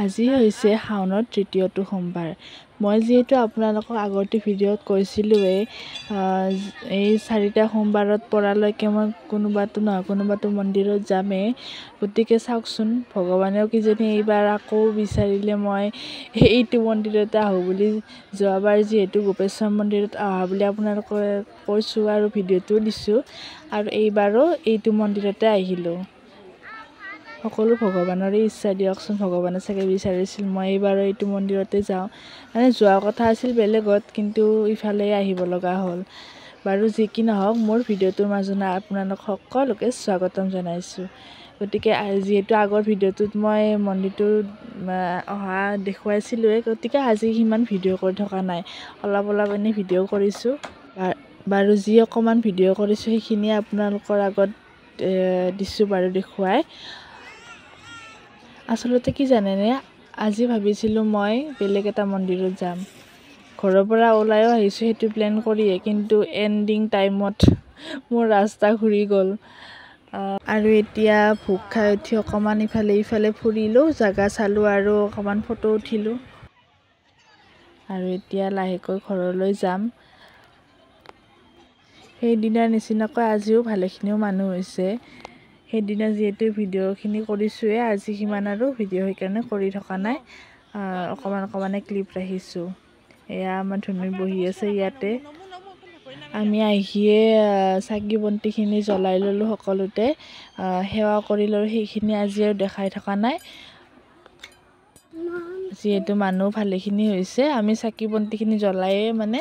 আজি হৈছে শাওনৰ তৃতীয়টো সোমবাৰ। মই যিহেতু আপোনালোকক আগতে ভিডিঅ'ত কৈছিলোঁৱেই, এই 4টা সোমবাৰত পৰালৈকে মই কোনোবাটো নহয় কোনোবাটো মন্দিৰত যামেই। গতিকে চাওকচোন, ভগৱানেও কিজানি এইবাৰ আকৌ বিচাৰিলে মই এইটো মন্দিৰতে আহোঁ বুলি। যোৱাবাৰ যিহেতু গোপেশ্বৰ মন্দিৰত অহা বুলি আপোনালোকে কৈছোঁ আৰু ভিডিঅ'টো দিছোঁ, আৰু এইবাৰো এইটো মন্দিৰতে আহিলোঁ। সকলো ভগৱানৰে ইচ্ছা দিয়কচোন, ভগৱানে চাগে বিচাৰিছিল মই এইবাৰ এইটো মন্দিৰতে যাওঁ। মানে যোৱাৰ কথা আছিল বেলেগত, কিন্তু ইফালে আহিব লগা হ'ল। বাৰু যি কি নহওক, মোৰ ভিডিঅ'টোৰ মাজত আপোনালোক সকলোকে স্বাগতম জনাইছোঁ। গতিকে যিহেতু আগৰ ভিডিঅ'টোত মই মন্দিৰটো অহা দেখুৱাইছিলোঁৱেই, গতিকে আজি সিমান ভিডিঅ' কৰি থকা নাই, অলপ এনেই ভিডিঅ' কৰিছোঁ। বাৰু যি অকণমান ভিডিঅ' কৰিছোঁ সেইখিনিয়ে আপোনালোকৰ আগত দিছোঁ বাৰু দেখুৱাই। আচলতে কি জানেনে, আজি ভাবিছিলোঁ মই বেলেগ এটা মন্দিৰত যাম। ঘৰৰ পৰা ওলাইও আহিছোঁ সেইটো প্লেন কৰিয়ে, কিন্তু এণ্ডিং টাইমত মোৰ ৰাস্তা ঘূৰি গ'ল। আৰু এতিয়া ভোক খাই উঠি অকণমান ইফালে ফুৰিলোঁ, জেগা চালোঁ আৰু অকণমান ফটো উঠিলোঁ। আৰু এতিয়া লাহেকৈ ঘৰলৈ যাম। সেইদিনাৰ নিচিনাকৈ আজিও ভালেখিনিও মানুহ হৈছে। সেইদিনা যিহেতু ভিডিঅ'খিনি কৰিছোঁৱে, আজি সিমান আৰু ভিডিঅ' সেইকাৰণে কৰি থকা নাই, অকণমান ক্লিপ ৰাখিছোঁ। এয়া আমাৰ ধুনু বহি আছে ইয়াতে। আমি আহিয়ে চাকি বন্তিখিনি জ্বলাই ল'লোঁ সকলোতে, সেৱা কৰি ল'লোঁ। সেইখিনি আজি আৰু দেখাই থকা নাই, যিহেতু মানুহ ভালেখিনি হৈছে। আমি চাকি বন্তিখিনি জ্বলায়ে মানে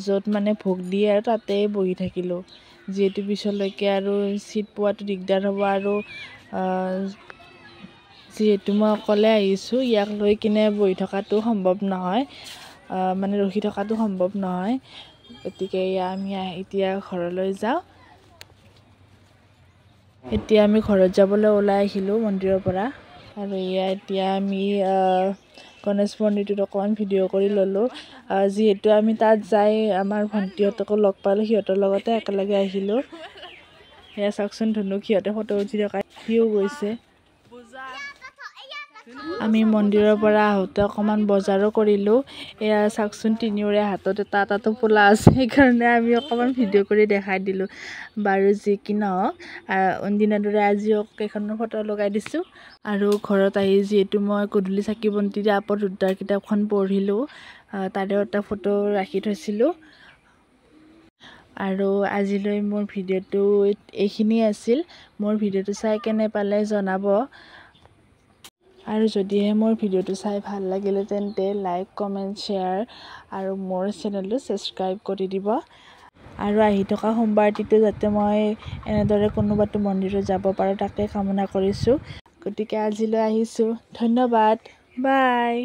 য'ত মানে ভোগ দিয়ে আৰু তাতেই বহি থাকিলোঁ, যিহেতু পিছলৈকে আৰু চিট পোৱাটো দিগদাৰ হ'ব। আৰু যিহেতু মই অকলে আহিছোঁ, ইয়াক লৈ কিনে বহি থকাটো সম্ভৱ নহয়, মানে ৰখি থকাটো সম্ভৱ নহয়। গতিকে আমি এতিয়া ঘৰলৈ যাওঁ। এতিয়া আমি ঘৰত যাবলৈ ওলাই আহিলোঁ মন্দিৰৰ পৰা। আৰু এতিয়া আমি গণেশ মন্দিৰটোত অকণমান ভিডিঅ' কৰি ল'লোঁ, যিহেতু আমি তাত যাই আমাৰ ভণ্টিহঁতকো লগ পালোঁ, সিহঁতৰ লগতে একেলগে আহিলোঁ। সেয়া চাওকচোন, ধুনুক সিহঁতে ফটো উঠি থকা, সিও গৈছে। আমি মন্দিৰৰ পৰা আহোঁতে অকণমান বজাৰো কৰিলোঁ। এয়া চাওকচোন, তিনিওৰে হাতত এটা টোপোলা আছে, সেইকাৰণে আমি অকণমান ভিডিঅ' কৰি দেখাই দিলোঁ। বাৰু যি কি নহওক, অইনদিনাৰ দৰে আজিও কেইখনমান ফটো লগাই দিছোঁ। আৰু ঘৰত আহি যিহেতু মই গধূলি চাকি বন্তি দিয়া আপদ উদ্ধাৰ কিতাপখন পঢ়িলোঁ, তাৰেও এটা ফটো ৰাখি থৈছিলোঁ। আৰু আজিলৈ মোৰ ভিডিঅ'টো এইখিনিয়ে আছিল। মোৰ ভিডিঅ'টো চাই কেনে পালে জনাব। আৰু যদিহে মোৰ ভিডিঅ'টো চাই ভাল লাগিলে তেন্তে লাইক, কমেণ্ট, শ্বেয়াৰ আৰু মোৰ চেনেলটো ছাবস্ক্ৰাইব কৰি দিব। আৰু আহি থকা সোমবাৰটিতো যাতে মই এনেদৰে কোনোবাটো মন্দিৰত যাব পাৰোঁ, তাকে কামনা কৰিছোঁ। গতিকে আজিলৈ আহিছোঁ, ধন্যবাদ, বাই।